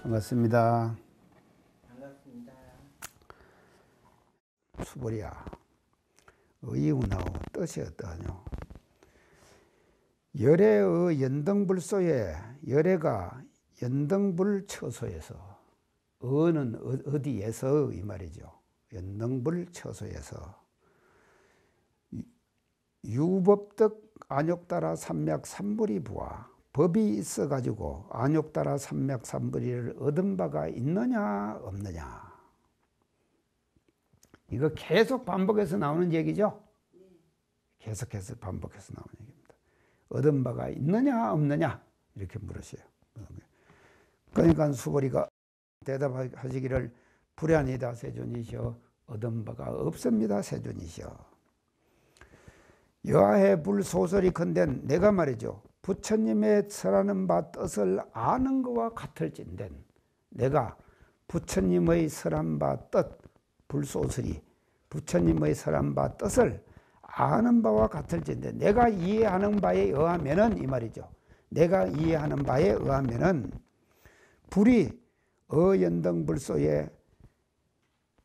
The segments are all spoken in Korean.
반갑습니다. 반갑습니다. 수보리야, 의이우나오 뜻이 어떠하뇨? 열애의 연등불소에 열애가 연등불처소에서 어는 어디에서 이 말이죠. 연등불처소에서 유법득 안욕따라 삼맥삼불이 부하 법이 있어 가지고 안욕따라 삼맥삼불이를 얻은 바가 있느냐 없느냐. 이거 계속 반복해서 나오는 얘기죠. 계속해서 반복해서 나오는 얘기입니다. 얻은 바가 있느냐 없느냐 이렇게 물으셔요. 그러니까 수보리가 대답하시기를 불안이다 세존이시여 얻은 바가 없습니다 세존이시여. 여하의 불소설이 건된 내가 말이죠. 부처님의 설하는 바 뜻을 아는 것과 같을진된 내가 부처님의 설한 바 뜻 불소설이 부처님의 설한 바 뜻을 아는 바와 같을진데 내가 이해하는 바에 의하면은 이 말이죠. 내가 이해하는 바에 의하면은 불이 어연등불소에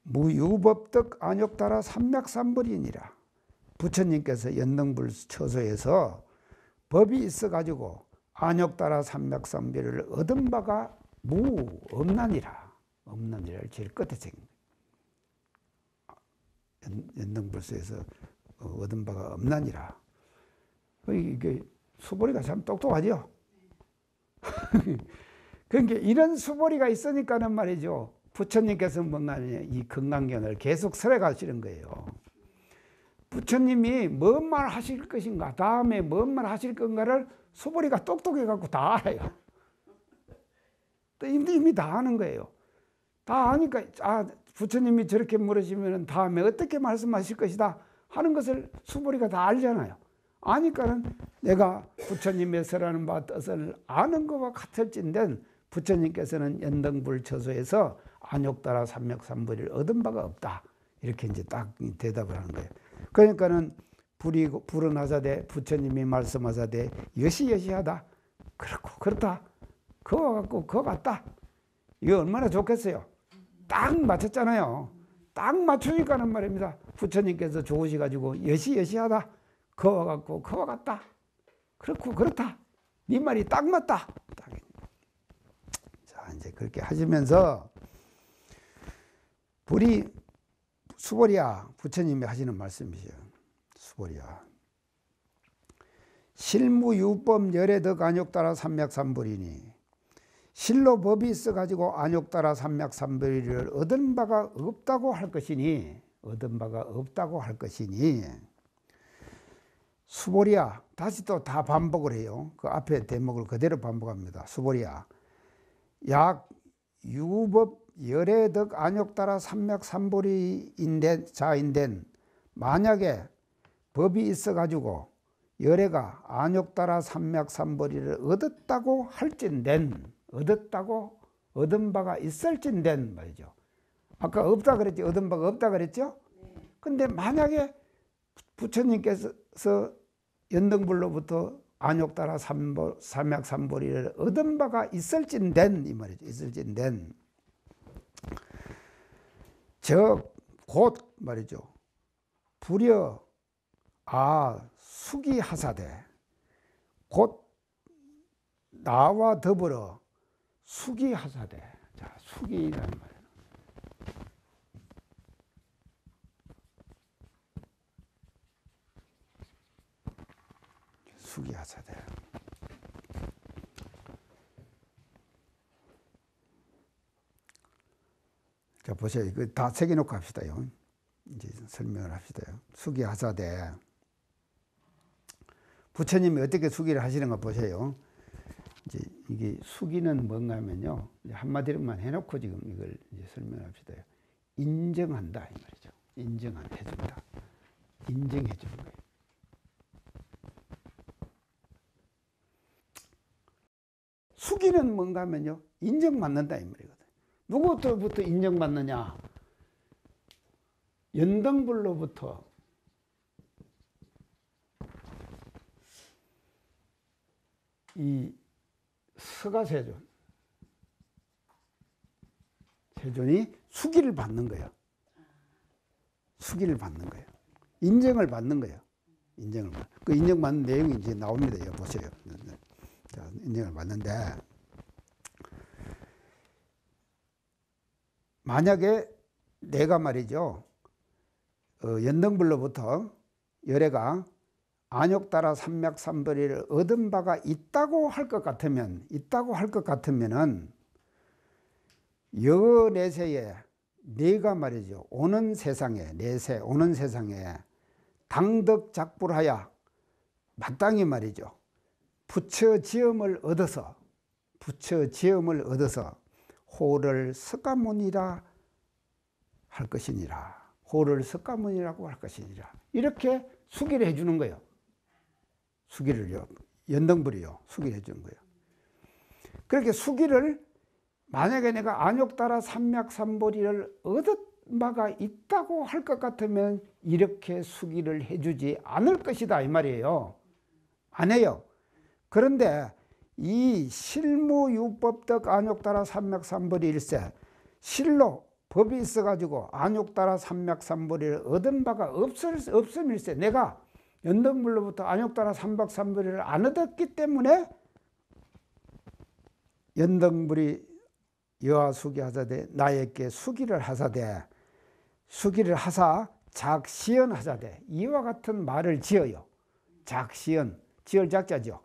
무유법득 안욕따라 삼맥삼불이니라. 부처님께서 연등불처소에서 법이 있어 가지고 안욕따라 삼맥삼불을 얻은 바가 없나니라. 없나니라를 제일 끝에 생깁니다. 연등불소에서 얻은 바가 없나니라. 이게 수보리가 참 똑똑하죠. 그러니까 이런 수보리가 있으니까는 말이죠. 부처님께서 뭔가 이 금강경을 계속 설해 가시는 거예요. 부처님이 뭔 말 하실 것인가, 다음에 뭔 말 하실 건가를 수보리가 똑똑해 갖고 다 알아요. 또 이미 다 아는 거예요. 다 아니까 부처님이 저렇게 물으시면 다음에 어떻게 말씀하실 것이다 하는 것을 수보리가 다 알잖아요. 아니까는 내가 부처님의 설하는 바 뜻을 아는 것과 같을진된 부처님께서는 연등불처소에서 안욕따라 삼맥삼불을 얻은 바가 없다. 이렇게 이제 딱 대답을 하는 거예요. 그러니까는 불은 하사되 부처님이 말씀하사되 여시여시하다. 그렇고 그렇다. 그거 같고 그거 같다. 이거 얼마나 좋겠어요. 딱 맞췄잖아요. 딱 맞추니까는 말입니다. 부처님께서 좋으셔가지고 여시여시하다. 그와 같고 그와 같다. 그렇고 그렇다. 네 말이 딱 맞다. 자 이제 그렇게 하시면서 수보리야 부처님이 하시는 말씀이세요. 수보리야 실무유법 열애득 안욕따라 삼맥삼불이니 실로 법이 있어 가지고 안욕따라 삼맥삼불이를 얻은 바가 없다고 할 것이니 수보리야 다시 또 다 반복을 해요. 그 앞에 대목을 그대로 반복합니다. 수보리야 약 유법 열애득 안욕따라 삼맥삼불이인된 자인된 만약에 법이 있어 가지고 열애가 안욕따라 삼맥삼불이를 얻었다고 할진된 얻은 바가 있을진된 말이죠. 아까 없다 그랬죠. 얻은 바가 없다 그랬죠. 근데 만약에 부처님께서 연등불로부터 안욕따라 삼맥삼불이를 얻은 바가 있을진된 이 말이죠. 있을진된 곧 말이죠. 불여 수기하사되 곧 나와 더불어 수기하사되. 자, 수기라는 말이에요. 수기하사되. 자, 보세요. 이거 다 새겨놓고 합시다요. 이제 설명을 합시다요. 수기하사되. 부처님이 어떻게 수기를 하시는가 보세요. 이제 이게 수기는 뭔가 하면요. 한마디로만 해놓고 지금 이걸 이제 설명을 합시다. 인정한다. 이 말이죠. 해준다. 인정해주는 거예요. 수기는 뭔가 하면요. 인정받는다. 이 말이거든요. 누구부터 인정받느냐? 연등불로부터 이 서가세존 태존이 수기를 받는 거예요. 수기를 받는 거예요. 인정을 받는 거예요. 인정을 받는. 그 인정받는 내용이 이제 나옵니다. 이거 보세요. 자, 인정을 받는데 만약에 내가 말이죠. 연등불로부터 열애가 안욕따라 삼맥삼벌이를 얻은 바가 있다고 할 것 같으면은 여내세에 내가 말이죠. 오는 세상에 내세 오는 세상에 당덕작불하여 마땅히 말이죠. 부처지음을 얻어서 호를 석가모니라 할 것이니라. 호를 석가모니라고 할 것이니라. 이렇게 수기를 해주는 거예요. 수기를요. 연등불이요. 수기를 해주는 거예요. 그렇게 수기를 만약에 내가 안욕따라 삼맥삼보리를 얻은 바가 있다고 할 것 같으면 이렇게 수기를 해주지 않을 것이다 이 말이에요. 안 해요. 그런데 이 실무유법덕 안욕따라 삼맥삼보리 일세 실로 법이 있어가지고 안욕따라 삼맥삼보리를 얻은 바가 없음일세 내가 연등불로부터 안욕따라 삼맥삼보리를 안 얻었기 때문에 연등불이 여하수기 하사되 나에게 수기를 하사되 수기를 하사 작시연 하사되 이와 같은 말을 지어요. 작시연 지을 작자죠.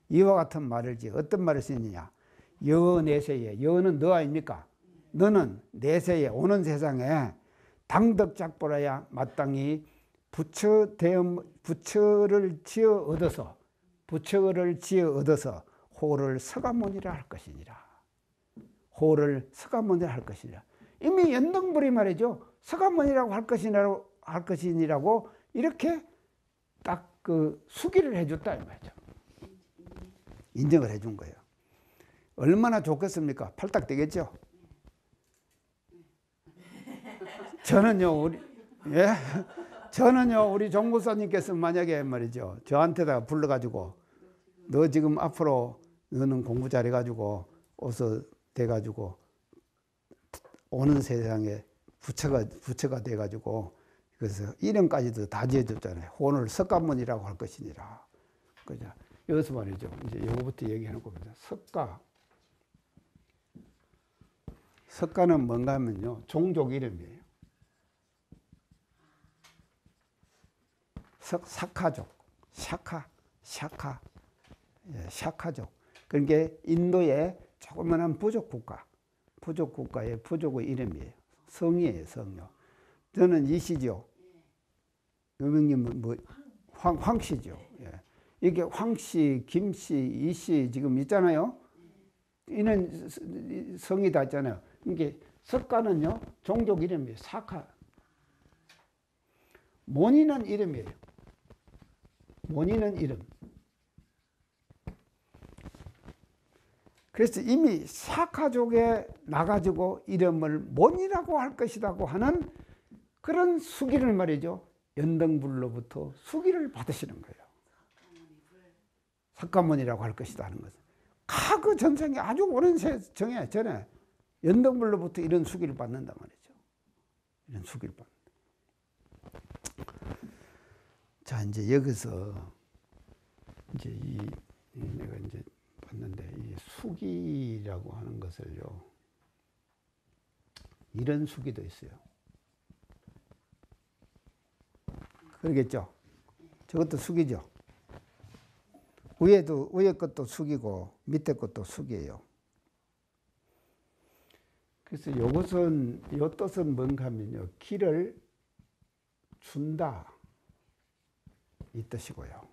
이와 같은 말을 지어 어떤 말을 쓰느냐. 여 내세에 여는 너 아닙니까? 너는 내세에 오는 세상에 당덕작보라야 마땅히 부처를 지어 얻어서 호를 석가모니라 할 것이니라. 호를 석가모니라 할 것이니라. 이미 연등불이 말이죠. 석가모니라고 할 것이니라고 이렇게 딱 그 수기를 해줬다 이 말이죠. 인정을 해준 거예요. 얼마나 좋겠습니까? 팔딱 되겠죠. 저는요 우리 정무사님께서 만약에 말이죠 저한테다가 불러가지고 너 지금 앞으로 너는 공부 잘해가지고 어서 돼가지고 오는 세상에 부처가 돼가지고 그래서 이름까지도 다 지어줬잖아요. 호를 석가모니라고 할 것이니라. 그죠? 여기서 말이죠. 이제 요거부터 얘기하는 겁니다. 석가는 뭔가 하면요 종족 이름이에요. 샤카족, 샤카족. 그러니까 인도의 조그만한 부족국가의 부족의 이름이에요. 성이에요, 성요. 저는 이씨죠. 유명님은 황씨죠. 예. 이게 황씨, 김씨, 이씨 지금 있잖아요. 이는 성이 다 있잖아요. 이게 석가는요 종족 이름이에요. 사카. 모니는 이름이에요. 모니는 이름. 그래서 이미 사카족에 나가지고 이름을 모니라고 할 것이라고 하는 그런 수기를 말이죠. 연등불로부터 수기를 받으시는 거예요. 석가모니라고 할 것이다 하는 것은. 과거 전생에 아주 오랜 전에 연등불로부터 이런 수기를 받는단 말이죠. 이런 수기를 받는다. 자, 이제 여기서 이제 내가 이제 봤는데 이 수기라고 하는 것을요. 이런 수기도 있어요. 그러겠죠? 저것도 수기죠. 위에 것도 수기고 밑에 것도 수기예요. 그래서 요 뜻은 뭔가 하면요. 기를 준다. 이 뜻이고요.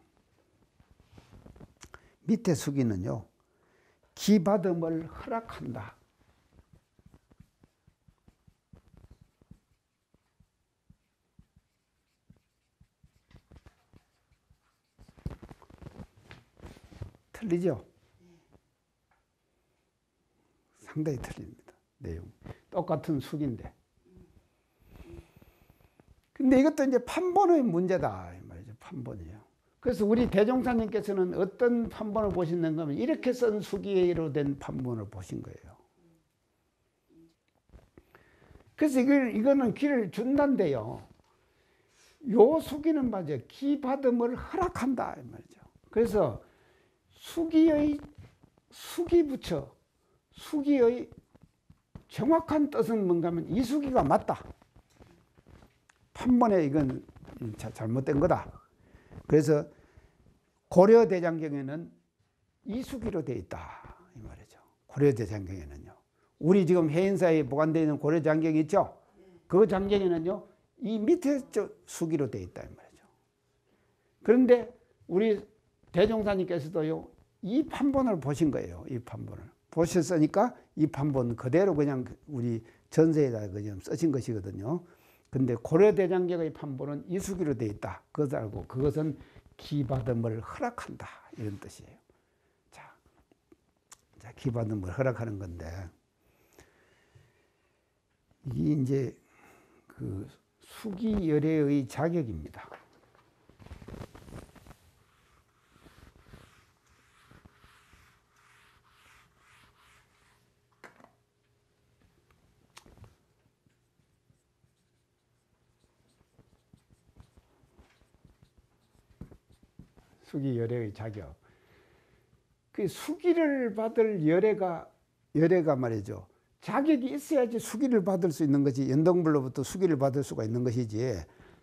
밑에 수기는요. 기받음을 허락한다. 틀리죠? 상당히 틀립니다. 내용. 똑같은 수기인데. 근데 이것도 이제 판본의 문제다. 이 말이죠. 판본이에요. 그래서 우리 대종사님께서는 어떤 판본을 보시는가 하면 이렇게 쓴 수기로 된 판본을 보신 거예요. 그래서 이거는 기를 준다는데요. 요 수기는 맞아요. 기 받음을 허락한다 이 말이죠. 그래서 수기의 수기부처, 수기의 정확한 뜻은 뭔가 하면 이 수기가 맞다. 판본에 이건 잘못된 거다. 그래서 고려대장경에는 이 수기로 되어 있다 이 말이죠. 고려대장경에는요. 우리 지금 해인사에 보관되어 있는 고려장경이 있죠. 그 장경에는요 이 밑에 수기로 되어 있다 이 말이죠. 그런데 우리 대종사님께서도요 이 판본을 보신 거예요. 이 판본을 보셨으니까 이 판본 그대로 그냥 우리 전세에다 그냥 쓰신 것이거든요. 근데 고려대장경의 판본은 이 수기로 되어 있다. 그것을 알고 그것은 기받음을 허락한다 이런 뜻이에요. 자, 기받음을 허락하는 건데 이게 이제 그 수기열애의 자격입니다. 수기열애의 자격. 그 수기를 받을 열애가 말이죠. 자격이 있어야지 수기를 받을 수 있는 것이 연동불로부터 수기를 받을 수가 있는 것이지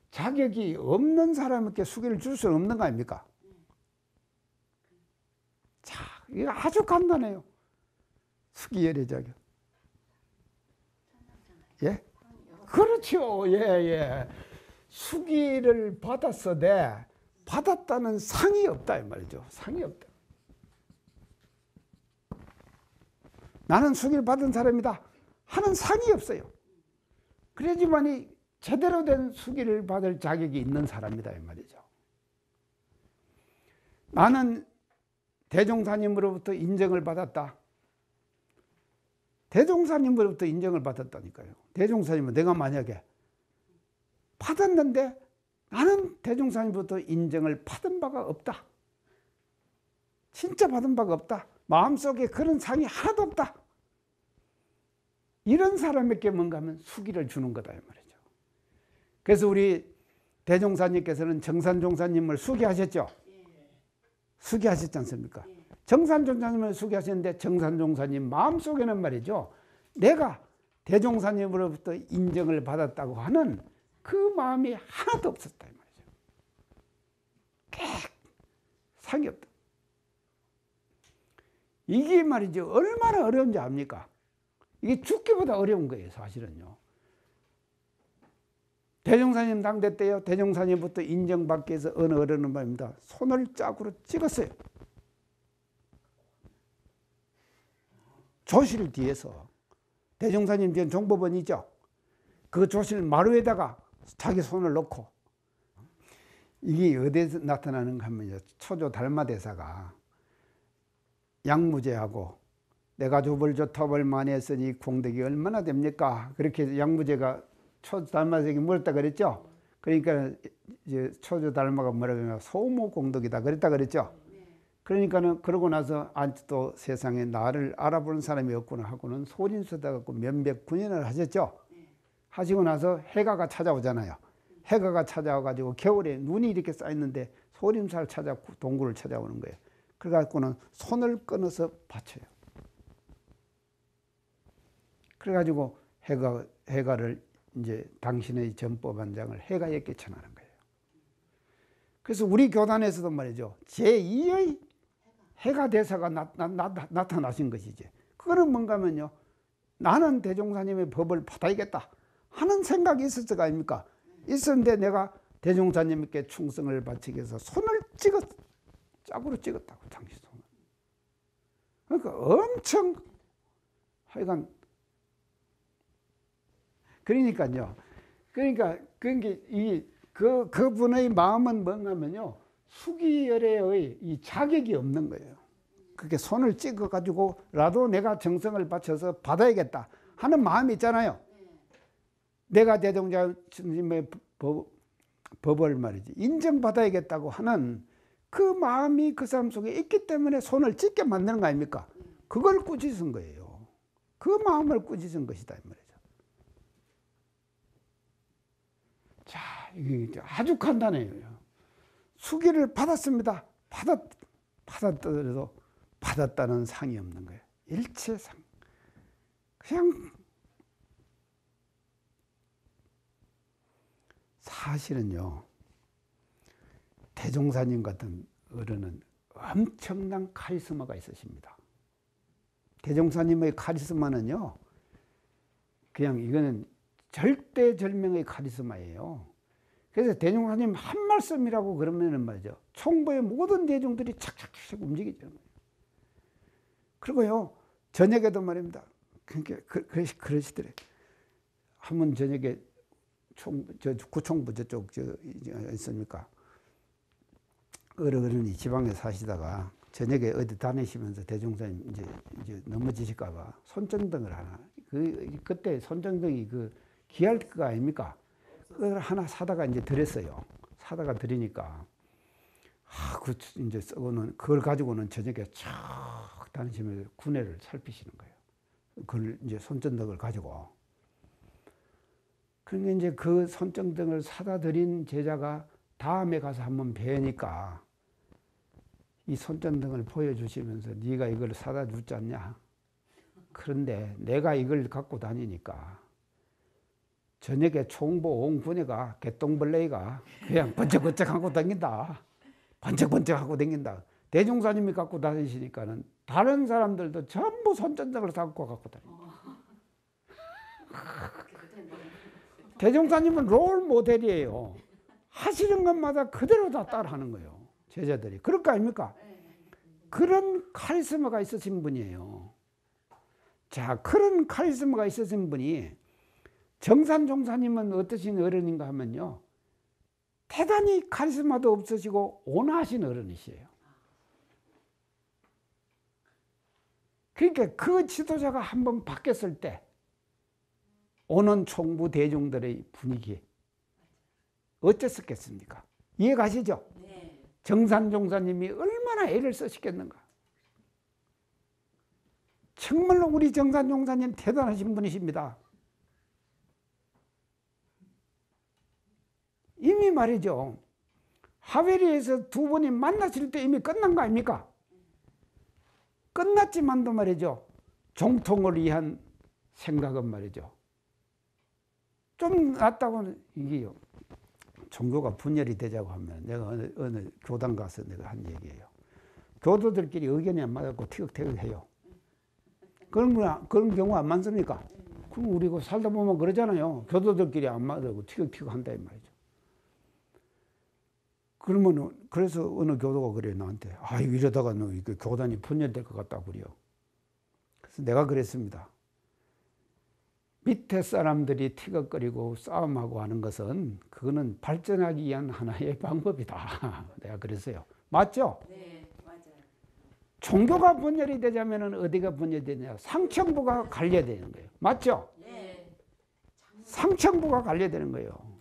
자격이 없는 사람에게 수기를 줄 수는 없는 거 아닙니까? 자, 이거 아주 간단해요. 수기열애 자격. 예? 그렇죠. 예, 예. 수기를 받았어도 받았다는 상이 없다 이 말이죠. 상이 없다. 나는 수기를 받은 사람이다 하는 상이 없어요. 그래야지만이 제대로 된 수기를 받을 자격이 있는 사람이다 이 말이죠. 나는 대종사님으로부터 인정을 받았다. 대종사님으로부터 인정을 받았다니까요. 대종사님은 내가 만약에 받았는데 나는 대종사님부터 인정을 받은 바가 없다. 진짜 받은 바가 없다. 마음속에 그런 상이 하나도 없다. 이런 사람에게 뭔가 하면 수기를 주는 거다 이 말이죠. 그래서 우리 대종사님께서는 정산종사님을 수기하셨죠. 수기하셨지 않습니까? 정산종사님을 수기하셨는데 정산종사님 마음속에는 말이죠. 내가 대종사님으로부터 인정을 받았다고 하는 그 마음이 하나도 없었다 이 말이죠. 상이 없다. 이게 말이죠. 얼마나 어려운지 압니까? 이게 죽기보다 어려운 거예요 사실은요. 대종사님 당대 때요. 대종사님부터 인정받기 위해서 어느 어른은 말입니다. 손을 짝으로 찍었어요. 조실 뒤에서. 대종사님 뒤엔 종법원이죠. 그 조실 마루에다가 자기 손을 놓고. 이게 어디서 나타나는가 하면요. 초조 달마대사가 양무제하고 내가 좁을 좁탑을 많이 했으니 공덕이 얼마나 됩니까? 그렇게 양무제가 초조 달마에게 물었다 그랬죠. 그러니까 이제 초조 달마가 뭐라고 하면 소모 공덕이다 그랬다 그랬죠. 그러니까는 그러고 나서 또 세상에 나를 알아보는 사람이 없구나 하고는 소림수다 갖고 몇백 군인을 하셨죠. 하시고 나서 해가가 찾아오잖아요. 해가가 찾아와 가지고 겨울에 눈이 이렇게 쌓였는데 소림사를 찾아 동굴을 찾아오는 거예요. 그래갖고는 손을 끊어서 바쳐요. 그래가지고 해가를 이제 당신의 전법한장을 해가에게 전하는 거예요. 그래서 우리 교단에서도 말이죠. 제2의 해가 대사가 나타나신 것이지. 그거는 뭔가 하면요. 나는 대종사님의 법을 받아야겠다 하는 생각이 있었을 거 아닙니까? 있었는데 내가 대종사님께 충성을 바치기 위해서 손을 짝으로 찍었다고 당신 손을. 그러니까 엄청 하여간 그러니까요. 그러니까 그분의 마음은 뭔가 하면요. 수기열애의 이 자격이 없는 거예요. 그렇게 손을 찍어 가지고라도 내가 정성을 바쳐서 받아야겠다 하는 마음이 있잖아요. 내가 대종사님의 법을 말이지 인정받아야겠다고 하는 그 마음이 그 사람 속에 있기 때문에 손을 찍게 만드는 거 아닙니까? 그걸 꾸짖은 거예요. 그 마음을 꾸짖은 것이다 이 말이죠. 이게 아주 간단해요. 수기를 받았습니다. 받았더라도 받았다는 상이 없는 거예요. 일체상. 그냥 사실은요, 대종사님 같은 어른은 엄청난 카리스마가 있으십니다. 대종사님의 카리스마는요, 그냥 이거는 절대절명의 카리스마예요. 그래서 대종사님 한 말씀이라고 그러면은 말이죠, 총부의 모든 대중들이 착착착 움직이죠. 그리고요, 저녁에도 말입니다. 그러니까 그러시더래. 한번 저녁에 구총부 저쪽 있습니까? 어른이 지방에 사시다가 저녁에 어디 다니시면서 대종사님 이제 넘어지실까봐 손전등을 하나, 그때 손전등이 귀할 거 아닙니까? 그걸 하나 사다가 이제 드렸어요. 사다가 드리니까, 이제 쓰고는, 그걸 가지고는 저녁에 촥 다니시면서 구내를 살피시는 거예요. 그걸 이제 손전등을 가지고. 그러니까 이제 그 손전등을 사다 드린 제자가 다음에 가서 한번 뵈니까 이 손전등을 보여주시면서 네가 이걸 사다 줬지 않냐? 그런데 내가 이걸 갖고 다니니까 저녁에 총보 온 군에가 개똥벌레가 그냥 번쩍번쩍 하고 다닌다. 번쩍번쩍 하고 다닌다. 대종사님이 갖고 다니시니까는 다른 사람들도 전부 손전등을 갖고 다닌다. 대종사님은 롤 모델이에요. 하시는 것마다 그대로 다 따라하는 거예요. 제자들이. 그럴 거 아닙니까? 그런 카리스마가 있으신 분이에요. 자, 그런 카리스마가 있으신 분이 정산종사님은 어떠신 어른인가 하면요, 대단히 카리스마도 없으시고 온화하신 어른이시에요. 그러니까 그 지도자가 한번 바뀌었을 때 오는 총부 대중들의 분위기 어땠었겠습니까? 이해 가시죠? 네. 정산종사님이 얼마나 애를 쓰시겠는가. 정말로 우리 정산종사님 대단하신 분이십니다. 이미 말이죠, 하회리에서 두 분이 만나실 때 이미 끝난 거 아닙니까? 끝났지만도 말이죠, 정통을 위한 생각은 말이죠, 좀 낫다고는. 이게요, 종교가 분열이 되자고 하면, 내가 어느 교당 가서 내가 한 얘기예요. 교도들끼리 의견이 안 맞았고 티격태격해요. 그런 경우 안 많습니까? 그럼 우리 살다 보면 그러잖아요. 교도들끼리 안 맞고 티격태격 한다 이 말이죠. 그러면 그래서 어느 교도가 그래 나한테, 이러다가 너 이거 교단이 분열될 것 같다고 그래요. 그래서 내가 그랬습니다. 밑에 사람들이 티격거리고 싸움하고 하는 것은 그거는 발전하기 위한 하나의 방법이다. 내가 그랬어요. 맞죠? 네, 맞아요. 종교가 분열이 되자면 어디가 분열되냐? 상층부가 갈려야 되는 거예요. 맞죠? 네. 상층부가 갈려야 되는 거예요.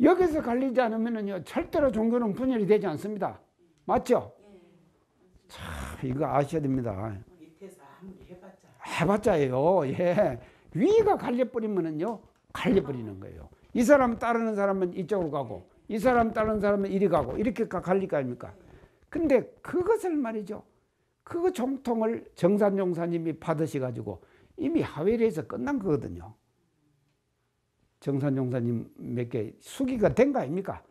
여기서 갈리지 않으면요, 절대로 종교는 분열이 되지 않습니다. 맞죠? 참, 이거 아셔야 됩니다. 밑에서 아무리 해봤자. 해봤자예요. 예. 위가 갈려버리면은요, 갈려버리는 거예요. 이 사람 따르는 사람은 이쪽으로 가고, 이 사람 따르는 사람은 이리 가고, 이렇게 갈릴 거 아닙니까? 근데 그것을 말이죠, 그 정통을 정산종사님이 받으셔가지고 이미 하회리에서 끝난 거거든요. 정산종사님 몇 개 수기가 된 거 아닙니까?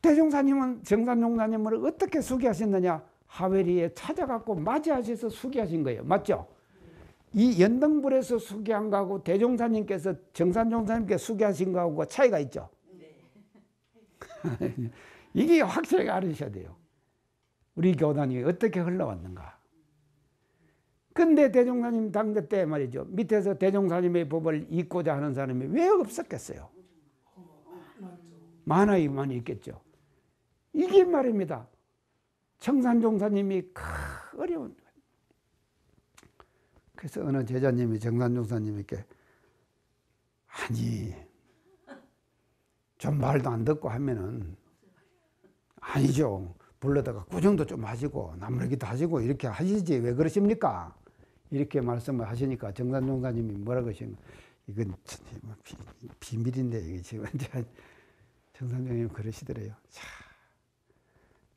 대종사님은 정산종사님을 어떻게 수기하셨느냐? 하회리에 찾아갖고 맞이하셔서 수기하신 거예요. 맞죠? 이 연등불에서 수기한 거하고 대종사님께서 정산종사님께 수기하신 거하고 차이가 있죠? 네. 이게 확실하게 알으셔야 돼요. 우리 교단이 어떻게 흘러왔는가. 근데 대종사님 당대 때 말이죠, 밑에서 대종사님의 법을 잇고자 하는 사람이 왜 없었겠어요? 많이 있겠죠. 이게 말입니다. 정산종사님이 어려운 거예요. 그래서 어느 제자님이 정산종사님에게, 아니 좀 말도 안 듣고 하면은, 아니죠, 불러다가 구정도 좀 하시고 나무르기도 하시고 이렇게 하시지 왜 그러십니까? 이렇게 말씀을 하시니까 정산종사님이 뭐라고 하시는가, 이건 비밀인데 이게 지금 이제 정산장님 그러시더래요. 자,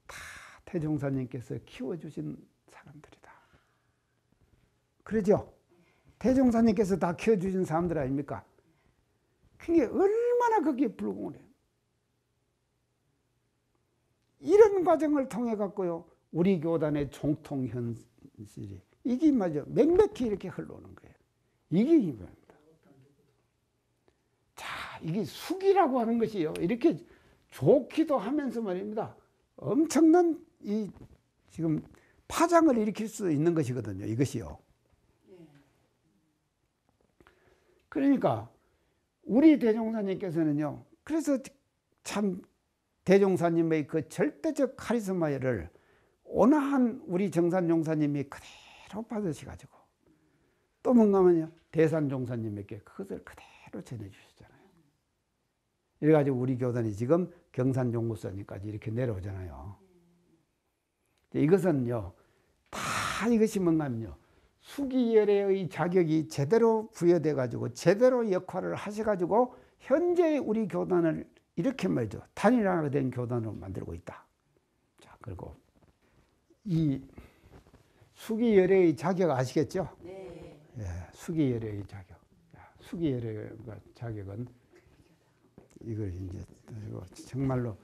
다 태종사님께서 키워주신 사람들이다. 그러죠? 태종사님께서 다 키워주신 사람들 아닙니까? 그게 얼마나 거기에 불공을 해요. 이런 과정을 통해 갖고요, 우리 교단의 총통 현실이 이게 맞아 맹맥히 이렇게 흘러오는 거예요. 이게 힘입니다. 자, 이게 숙이라고 하는 것이요, 이렇게 좋기도 하면서 말입니다, 엄청난 이 지금 파장을 일으킬 수 있는 것이거든요, 이것이요. 그러니까 우리 대종사님께서는요, 그래서 참 대종사님의 그 절대적 카리스마를 온화한 우리 정산종사님이 그대로 받으셔가지고 또 뭔가면요, 대산종사님에게 그것을 그대로 전해주시잖아요. 이래가지고 우리 교단이 지금 경산종무사님까지 이렇게 내려오잖아요. 이것은요, 다 이것이 뭔가면요, 수기열애의 자격이 제대로 부여돼 가지고 제대로 역할을 하셔가지고 현재 우리 교단을 이렇게 말이죠, 단일화된 교단으로 만들고 있다. 자, 그리고 이 수기열애의 자격 아시겠죠? 네. 예, 수기열애의 자격. 수기열애 자격은 이걸 이제 정말로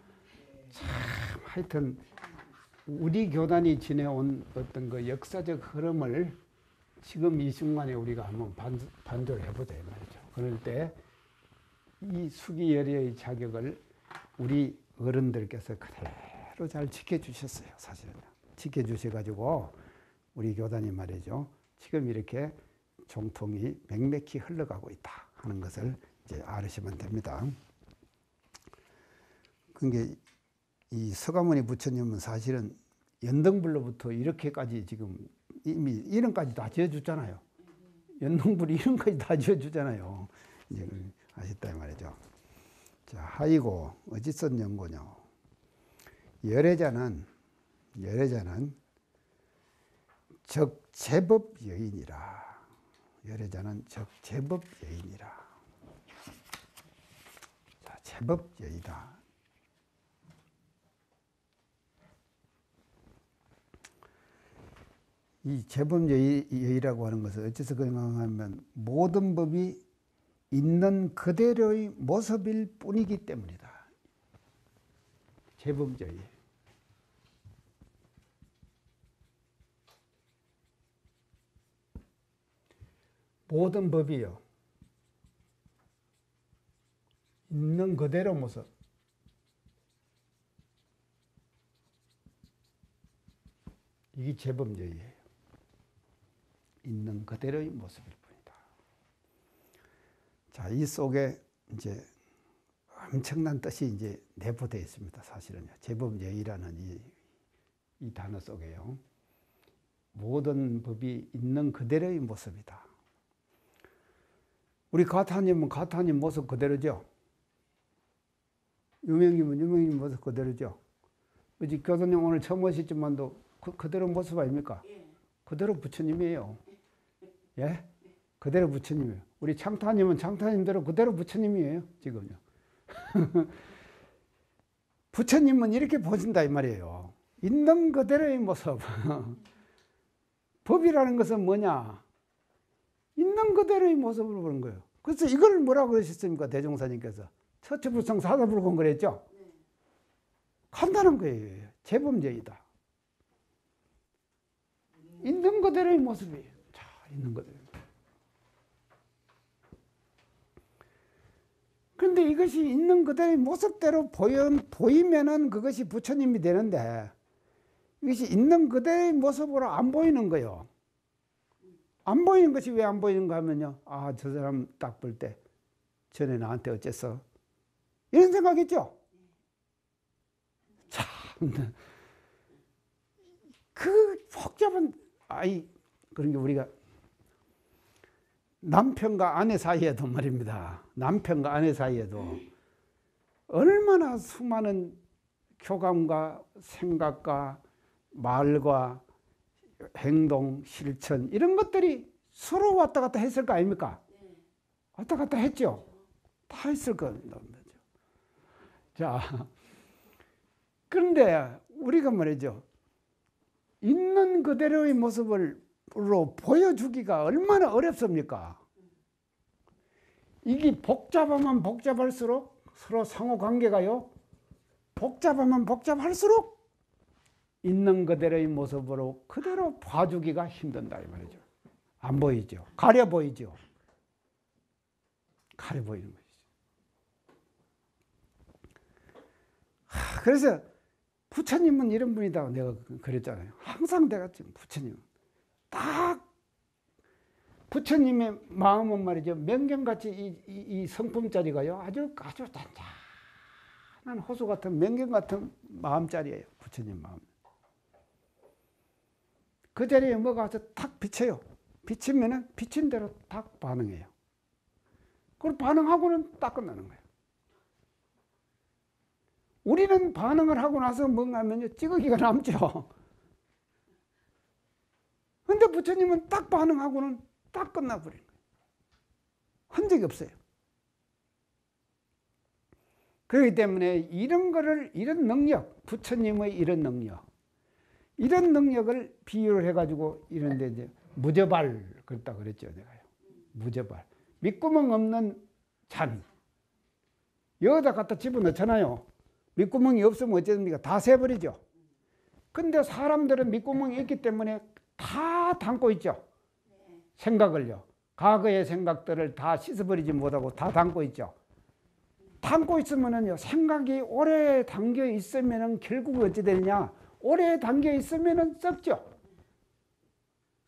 참 하여튼 우리 교단이 지내온 어떤 그 역사적 흐름을 지금 이 순간에 우리가 한번 반조를 해보자 이 말이죠. 그럴 때 이 수기열애의 자격을 우리 어른들께서 그대로 잘 지켜주셨어요. 사실은 지켜주셔가지고 우리 교단이 말이죠, 지금 이렇게 종통이 맹맥히 흘러가고 있다 하는 것을 이제 알으시면 됩니다. 그게 이 서가모니 부처님은 사실은 연등불로부터 이렇게까지 지금 이미 이름까지 다 지어주잖아요. 연등불 이름까지 다 지어주잖아요. 이제 아셨다 이 말이죠. 자, 하이고 어찌선 연고뇨. 열애자는 적제법 여인이라. 열애자는 적제법 여인이라. 자, 제법 여이다. 이 제법 여의라고 하는 것은 어째서 그런가 하면 모든 법이 있는 그대로의 모습일 뿐이기 때문이다. 제법 여의. 모든 법이요, 있는 그대로 모습. 이게 제법 여의예요. 있는 그대로의 모습일 뿐이다. 자, 이 속에 이제 엄청난 뜻이 이제 내포되어 있습니다. 사실은요. 제법 여의라는 이 단어 속에요. 모든 법이 있는 그대로의 모습이다. 우리 가타님은 가타님 모습 그대로죠. 유명님은 유명님 모습 그대로죠. 우리 교수님 오늘 처음 오셨지만도 그대로 모습 아닙니까? 그대로 부처님이에요. 예? 그대로 부처님이에요. 우리 창타님은 창타님대로 그대로 부처님이에요. 지금요. 부처님은 이렇게 보신다 이 말이에요. 있는 그대로의 모습. 법이라는 것은 뭐냐? 있는 그대로의 모습으로 보는 거예요. 그래서 이걸 뭐라고 그러셨습니까? 대종사님께서. 처처불성 사사불공 그랬죠? 간단한 거예요. 제법여의다. 있는 그대로의 모습이에요. 자, 있는 그대로. 그런데 이것이 있는 그대로의 모습대로 보이면은 그것이 부처님이 되는데, 이것이 있는 그대로의 모습으로 안 보이는 거예요. 안 보이는 것이 왜 안 보이는가 하면요, 아, 저 사람 딱 볼 때 전에 나한테 어째서 이런 생각했죠. 참, 그 복잡한 그런 게 우리가 남편과 아내 사이에도 말입니다. 남편과 아내 사이에도 얼마나 수많은 교감과 생각과 말과 행동, 실천 이런 것들이 서로 왔다 갔다 했을 거 아닙니까? 왔다 갔다 했죠. 다 했을 겁니다. 자, 그런데 우리가 말이죠. 있는 그대로의 모습으로 보여주기가 얼마나 어렵습니까? 이게 복잡하면 복잡할수록 서로 상호 관계가요. 복잡하면 복잡할수록 있는 그대로의 모습으로 그대로 봐주기가 힘든다 이 말이죠. 안 보이죠. 가려 보이죠. 가려 보이는 것이죠. 그래서 부처님은 이런 분이다 내가 그랬잖아요. 항상 내가 지금 부처님 딱 부처님의 마음은 말이죠. 명경같이 이 성품짜리가요. 아주 잔잔한 호수 같은 명경 같은 마음짜리예요. 부처님 마음. 그 자리에 뭐가 와서 탁 비쳐요. 비치면은 비친 대로 딱 반응해요. 그걸 반응하고는 딱 끝나는 거예요. 우리는 반응을 하고 나서 뭔가 하면요. 찌꺼기가 남죠. 근데 부처님은 딱 반응하고는 딱 끝나버린 거예요. 흔적이 없어요. 그렇기 때문에 이런 거를, 이런 능력, 부처님의 이런 능력을 비유를 해가지고 이런데 이제 무저발 그랬다 그랬죠. 내가요. 무저발. 밑구멍 없는 잔. 여기다 갖다 집어넣잖아요. 밑구멍이 없으면 어쨌습니까? 다 새버리죠. 근데 사람들은 밑구멍이 있기 때문에 다 담고 있죠. 생각을요. 과거의 생각들을 다 씻어버리지 못하고 다 담고 있죠. 담고 있으면은요, 생각이 오래 담겨 있으면은 결국 어찌 되느냐? 오래 담겨 있으면은 썩죠.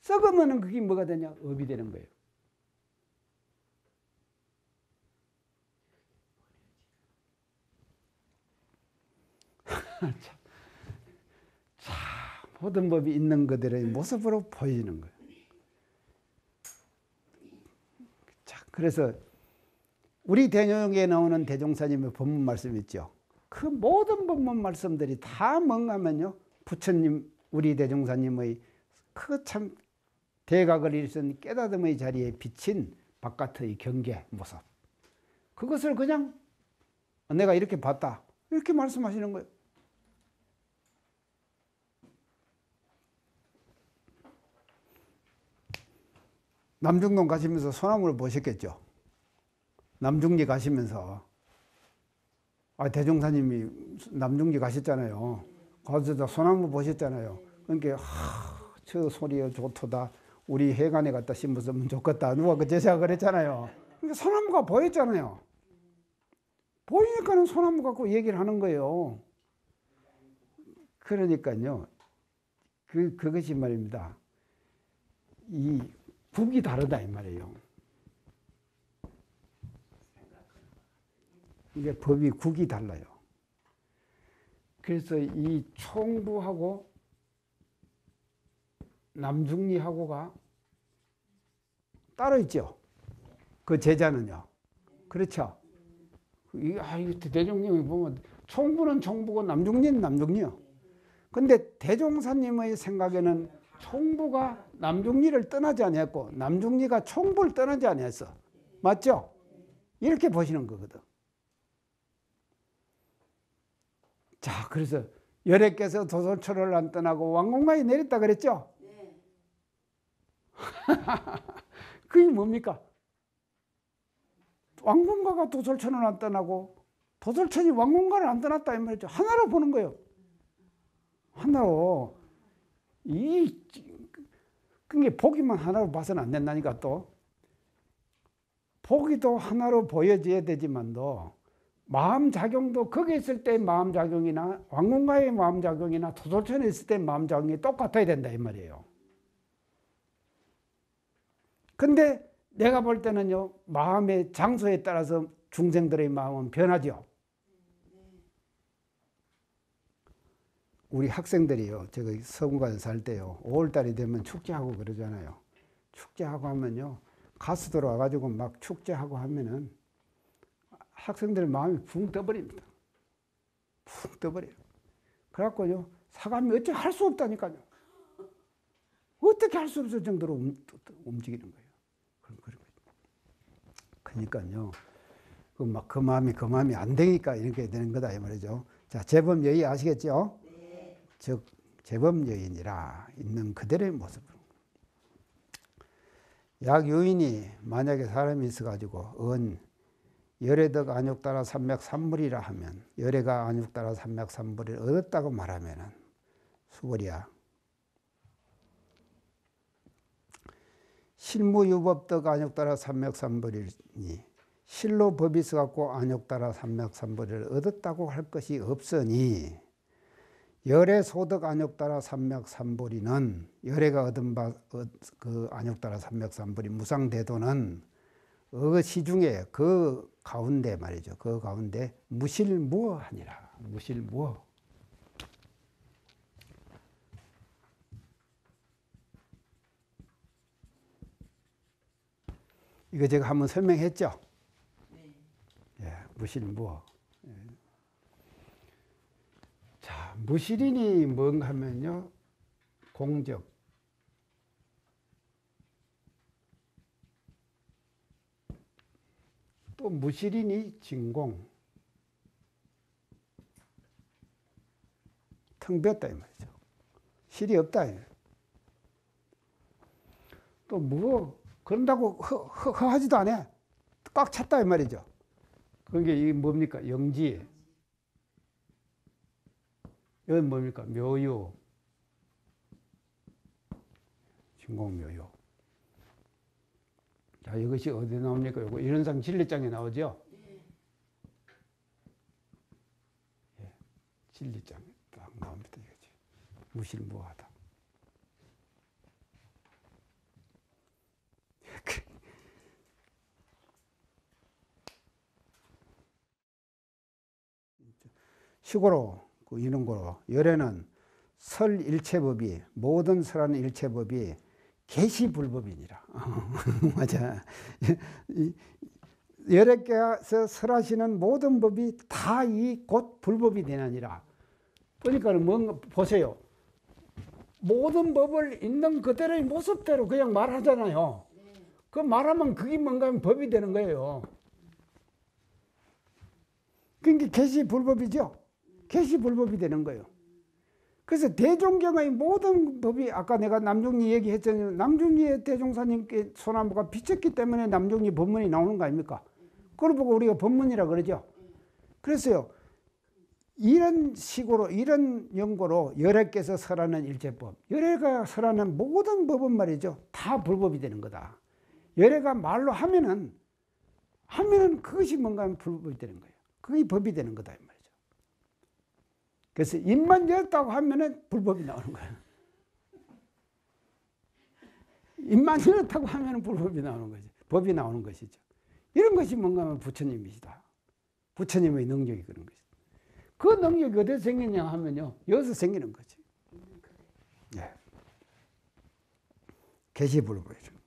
썩으면은 그게 뭐가 되냐? 업이 되는 거예요. 자, 모든 법이 있는 그들의 모습으로 보이는 거예요. 자, 그래서 우리 대종에 나오는 대종사님의 법문 말씀 있죠. 그 모든 법문 말씀들이 다 뭔가 하면요. 부처님, 우리 대종사님의 그 참 대각을 일으킨 깨닫음의 자리에 비친 바깥의 경계 모습. 그것을 그냥 내가 이렇게 봤다. 이렇게 말씀하시는 거예요. 남중동 가시면서 소나무를 보셨겠죠. 남중리 가시면서 대종사님이 남중리 가셨잖아요. 거기서 소나무 보셨잖아요. 그러니까 저 소리가 좋도다. 우리 해관에 갖다 심었으면 좋겠다. 누가 그제 생각을 했잖아요. 그러니까 소나무가 보였잖아요. 보이니까는 소나무 갖고 얘기를 하는 거예요. 그러니까요. 그것이 말입니다. 이 국이 다르다 이 말이에요. 이게 법이 국이 달라요. 그래서 이 총부하고 남중리하고가 따로 있죠. 그 제자는요. 그렇죠. 이 대종님이 보면 총부는 총부고 남중리는 남중리요. 근데 대종사님의 생각에는 총부가 남중리를 떠나지 아니했고 남중리가 총부를 떠나지 아니했어. 맞죠? 이렇게 보시는 거거든. 자, 그래서 열애께서 도솔초를 안 떠나고 왕궁가에 내렸다 그랬죠? 네. 그게 뭡니까? 왕궁가가 도솔천을 안 떠나고 도솔천이 왕궁가를 안 떠났다 이 말이죠. 하나로 보는 거예요. 하나로. 그게 보기만 하나로 봐서는 안 된다니까 또. 보기도 하나로 보여져야 되지만도 마음작용도 거기 있을 때 마음작용이나 왕궁가의 마음작용이나 도솔천에 있을 때 마음작용이 똑같아야 된다 이 말이에요. 근데 내가 볼 때는요, 마음의 장소에 따라서 중생들의 마음은 변하죠. 우리 학생들이요, 제가 서구관에 살 때요, 5월달이 되면 축제하고 그러잖아요. 축제하고 하면요, 가수들 와가지고 막 축제하고 하면은 학생들의 마음이 붕 떠버립니다. 붕 떠버려요. 그래갖고요, 사감이 어떻게 할 수 없다니까요. 어떻게 할 수 없을 정도로 움직이는 거예요. 그러니까요. 그 마음이 안 되니까 이렇게 되는 거다 이 말이죠. 자, 제법 여인 아시겠죠? 네. 즉 제법 여인이라 있는 그대로의 모습으로. 약 요인이 만약에 사람이 있어가지고 열애덕 안욕따라 삼맥삼물이라 하면 열애가 안욕따라 삼맥삼물을 얻었다고 말하면은 수월이야. 실무유법덕 안욕따라 삼맥삼물이니 실로 법이 있어갖고 안욕따라 삼맥삼물을 얻었다고 할 것이 없으니 열애 소덕 안욕따라 삼맥삼불이는 열애가 얻은 바 그 안욕따라 삼맥삼불이 무상대도는 시중에 그 가운데 말이죠. 그 가운데 무실무어하니라. 무실무어. 이거 제가 한번 설명했죠. 네. 예, 무실무어. 예. 자, 무실인이 뭔가 하면요, 공적. 또 무실인이 진공. 텅 비었다 이 말이죠. 실이 없다. 또 뭐 그런다고 허하지도 않아. 꽉 찼다 이 말이죠. 그게 이게 뭡니까? 영지. 이건 뭡니까? 묘유. 진공묘유. 자, 이것이 어디 나옵니까? 이거 이론상 진리장에 나오죠? 네. 예, 진리장에 딱 나옵니다. 이거지. 무실무하다. 식으로 이런 거로 열애는 설 일체법이 모든 설하는 일체법이 계시불법이니라. 맞아. 열애께서 설하시는 모든 법이 다 이 곧 불법이 되나니라. 그러니까 뭔가 보세요. 모든 법을 있는 그대로의 모습대로 그냥 말하잖아요. 그 말하면 그게 뭔가 하면 법이 되는 거예요. 그러니까 계시불법이죠. 계시불법이 되는 거예요. 그래서 대종경의 모든 법이 아까 내가 남중리 얘기했잖아요. 남중리의 대종사님께 소나무가 비쳤기 때문에 남중리 법문이 나오는 거 아닙니까? 그걸 보고 우리가 법문이라 그러죠. 그래서요. 이런 식으로 이런 연고로 열애께서 설하는 일체법, 열애가 설하는 모든 법은 말이죠. 다 불법이 되는 거다. 열애가 말로 하면은 그것이 뭔가 하면 불법이 되는 거예요. 그게 법이 되는 거다 이 말이죠. 그래서 입만 열었다고 하면은 불법이 나오는 거예요. 입만 열었다고 하면은 불법이 나오는 거지. 법이 나오는 것이죠. 이런 것이 뭔가 하면 부처님이시다. 부처님의 능력이 그런 것이다. 그 능력이 어디서 생기냐 하면요. 여기서 생기는 거지. 예. 계시불법이죠.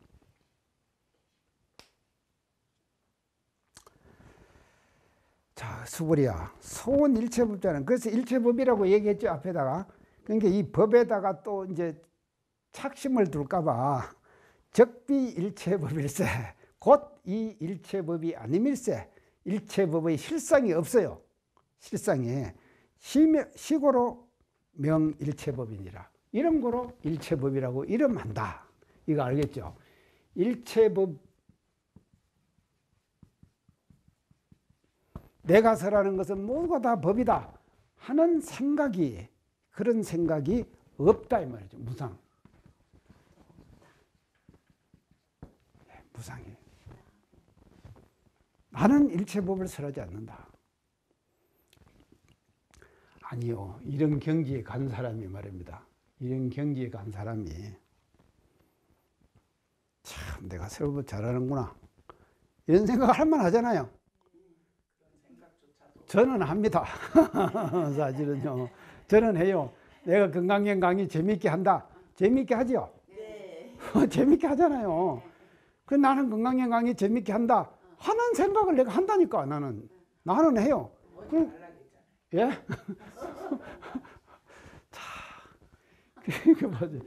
자, 수불이야. 소원 일체법자는 그래서 일체법이라고 얘기했죠 앞에다가. 그러니까 이 법에다가 또 이제 착심을 둘까봐 적비 일체법일세. 곧 이 일체법이 아님일세. 일체법의 실상이 없어요. 실상에 시고로 명일체법이니라. 이런 거로 일체법이라고 이름한다. 이거 알겠죠? 일체법. 내가 설하는 것은 모두가 다 법이다 하는 생각이 그런 생각이 없다 이 말이죠. 무상. 네, 무상이. 나는 일체법을 설하지 않는다. 아니요. 이런 경지에 간 사람이 말입니다. 이런 경지에 간 사람이 참 내가 설법 잘하는구나. 이런 생각을 할 만하잖아요. 저는 합니다. 사실은요. 저는 해요. 내가 건강경 강의 재미있게 한다. 재미있게 하죠? 네. 재미있게 하잖아요. 그 나는 건강경 강의 재미있게 한다. 하는 생각을 내가 한다니까 나는. 나는 해요. 예? 자, 그러니까 맞아요.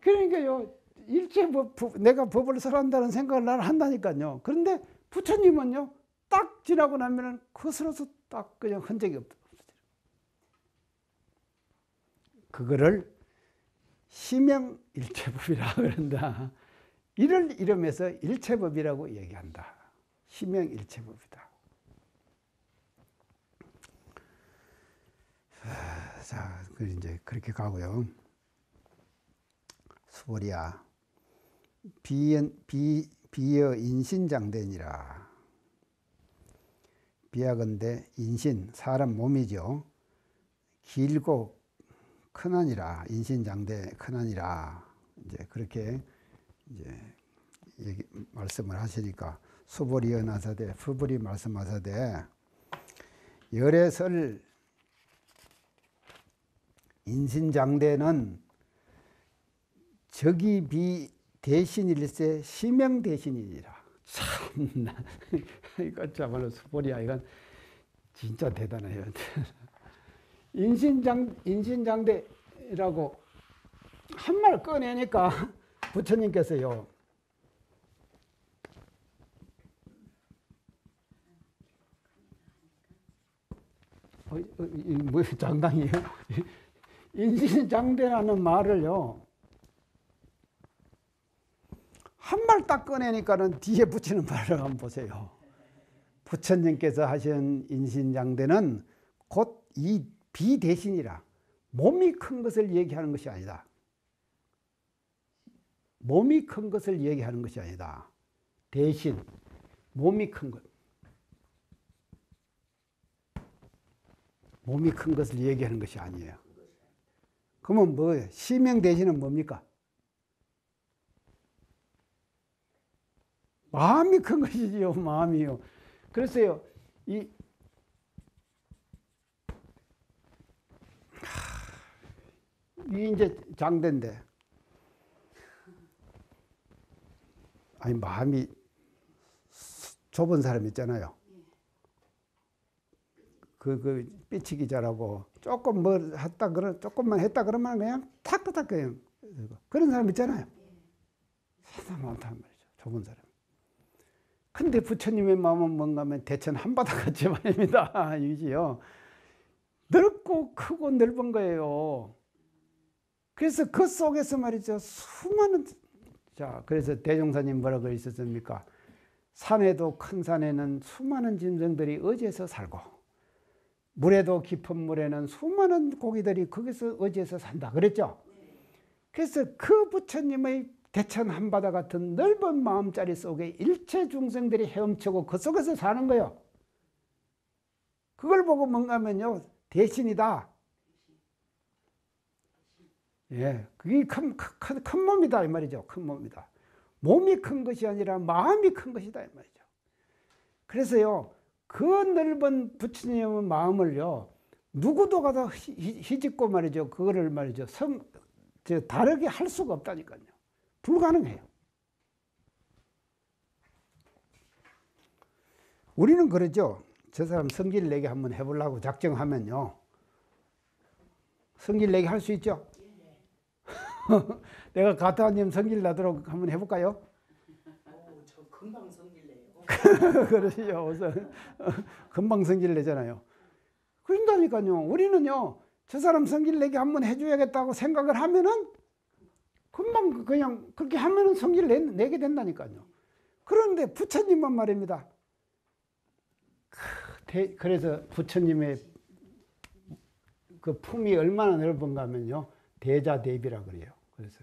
그러니까요. 일체 법, 내가 법을 설한다는 생각을 나는 한다니까요. 그런데 부처님은요, 딱 지나고 나면은 거스러서 딱 그냥 흔적이 없어요. 그거를 심영일체법이라 그런다. 이를 이름에서 일체법이라고 얘기한다. 심영일체법이다. 자, 이제 그렇게 가고요. 수보리야, 비여 인신장대니라. 비하건대 인신, 사람 몸이죠. 길고 크나니라. 인신장대 크나니라. 이제 그렇게 이제 말씀을 하시니까 수보리여 나사대, 수보리 말씀하사대, 열애설 인신장대는 적이 대신일세 심영 대신이니라. 참나, 이거 참말로 수보리야, 이건 진짜 대단해요. 인신장대라고 한 말 꺼내니까 부처님께서요, 뭐 장당이에요? 인신장대라는 말을요, 한 말 딱 꺼내니까는 뒤에 붙이는 말을 한번 보세요. 부처님께서 하신 인신장대는 곧 이 비대신이라. 몸이 큰 것을 얘기하는 것이 아니다. 몸이 큰 것을 얘기하는 것이 아니다. 대신 몸이 큰 것. 몸이 큰 것을 얘기하는 것이 아니에요. 그러면 뭐예요? 심영 대신은 뭡니까? 마음이 큰 것이지요, 마음이요. 그래서요, 이 이제 장대인데, 아니 마음이 좁은 사람 있잖아요. 그 삐치기 잘하고 조금 뭘 했다 그러 조금만 했다 그러면 그냥 탁탁 그냥 그런 사람 있잖아요. 세상 많단 말이죠. 좁은 사람. 근데 부처님의 마음은 뭔가 하면 대천 한바닥 같이 말입니다. 이지요. 넓고 크고 넓은 거예요. 그래서 그 속에서 말이죠. 수많은, 자, 그래서 대종사님 뭐라고 그러셨습니까? 산에도 큰 산에는 수많은 짐승들이 어지에서 살고, 물에도 깊은 물에는 수많은 고기들이 거기서 어지에서 산다. 그랬죠? 그래서 그 부처님의 대천 한바다 같은 넓은 마음자리 속에 일체 중생들이 헤엄치고 그 속에서 사는 거예요. 그걸 보고 뭔가 하면요, 대신이다. 예, 그게 큰 몸이다 이 말이죠. 큰 몸이다. 몸이 큰 것이 아니라 마음이 큰 것이다 이 말이죠. 그래서요, 그 넓은 부처님의 마음을요, 누구도 가다 희짓고 말이죠. 그거를 말이죠, 다르게 할 수가 없다니까요. 불가능해요. 우리는 그러죠. 저 사람 성질 내게 한번 해보려고 작정하면요, 성질 내게 할 수 있죠. 내가 가타님 성질 나도록 한번 해볼까요? 저 금방 성질 내요. 그러시죠. 우선 금방 성질 내잖아요. 그런다니까요. 우리는요, 저 사람 성질 내게 한번 해줘야겠다고 생각을 하면은 금방 그냥 그렇게 하면은 성질 내게 된다니까요. 그런데 부처님만 말입니다. 그래서 부처님의 그 품이 얼마나 넓은가 하면요, 대자대비라 그래요. 그래서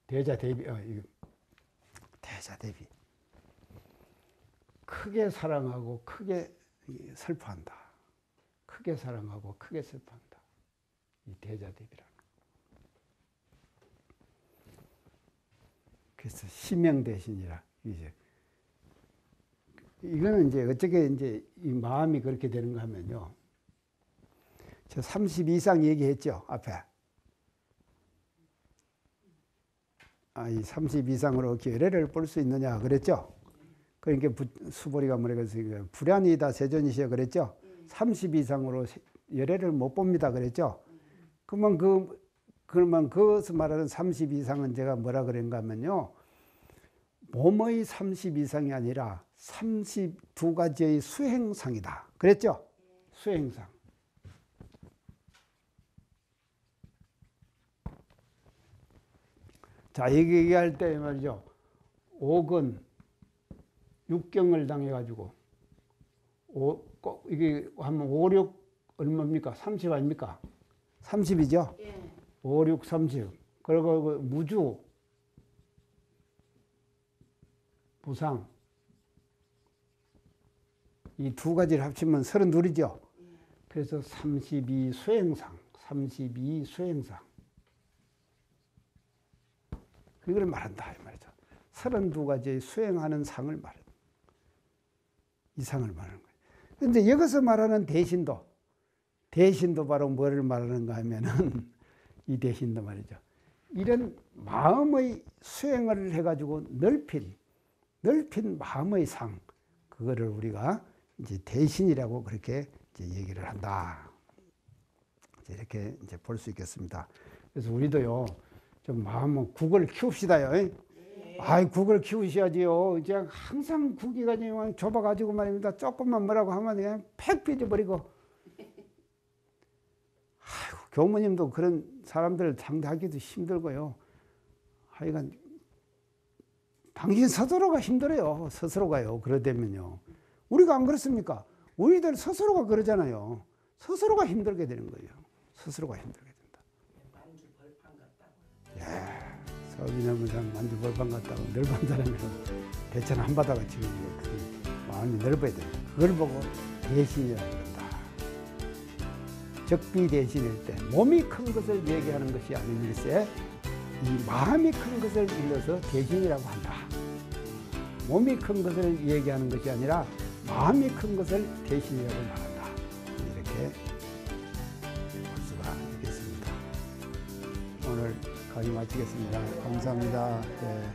대자대비, 이거 대자대비. 크게 사랑하고 크게 슬퍼한다. 크게 사랑하고 크게 슬퍼한다. 이 대자대비라는. 그래서 심영대신이라. 이제 이거는 이제 어떻게 이제 이 마음이 그렇게 되는가 하면요, 저 30 이상 얘기했죠, 앞에. 이 30 이상으로 결례를 볼 수 있느냐 그랬죠. 그러니까 수보리가 뭐라고 했어요? 불안이다 세존이시여 그랬죠. 30 이상으로 열애를 못 봅니다 그랬죠. 그러면 그러면 그것을 말하는 30 이상은 제가 뭐라 그런가 하면요. 몸의 30 이상이 아니라 32가지의 수행상이다. 그랬죠? 수행상. 자, 얘기할 때 말이죠. 5근, 6경을 당해가지고, 이게 하면 5, 6 얼마입니까? 30 아닙니까? 30이죠? 예. 5, 6, 30. 그리고 그 무주, 부상. 이 두 가지를 합치면 32이죠? 그래서 32 수행상. 32 수행상. 이걸 말한다. 이 말이죠. 32가지의 수행하는 상을 말해요. 이 상을 말하는 거예요. 그런데 여기서 말하는 대신도 바로 뭐를 말하는가 하면은 이 대신도 말이죠. 이런 마음의 수행을 해가지고 넓힌 마음의 상, 그거를 우리가 이제 대신이라고 그렇게 이제 얘기를 한다. 이렇게 이제 볼 수 있겠습니다. 그래서 우리도요, 좀 마음은 국을 키웁시다요. 아이, 국을 키우셔야지요. 이제 항상 국이 그냥 좁아가지고 말입니다. 조금만 뭐라고 하면 그냥 팩 삐져버리고. 아이고, 교무님도 그런 사람들을 상대하기도 힘들고요. 하여간, 당신 스스로가 힘들어요. 스스로가요. 그러다면요. 우리가 안 그렇습니까? 우리들 스스로가 그러잖아요. 스스로가 힘들게 되는 거예요. 스스로가 힘들게 된다. 만주 벌판 같다고. 예. 서울이 넘은 사람 만주 벌판 같다고 넓은 사람이면 대천 한바다가 지금 그 마음이 넓어야 된다. 그걸 보고 대신이라고 그런다. 적비 대신일 때 몸이 큰 것을 얘기하는 것이 아니면서 이 마음이 큰 것을 일러서 대신이라고 한다. 몸이 큰 것을 얘기하는 것이 아니라 마음이 큰 것을 대신이라고 말한다. 이렇게 볼 수가 있겠습니다. 오늘 강의 마치겠습니다. 감사합니다. 네.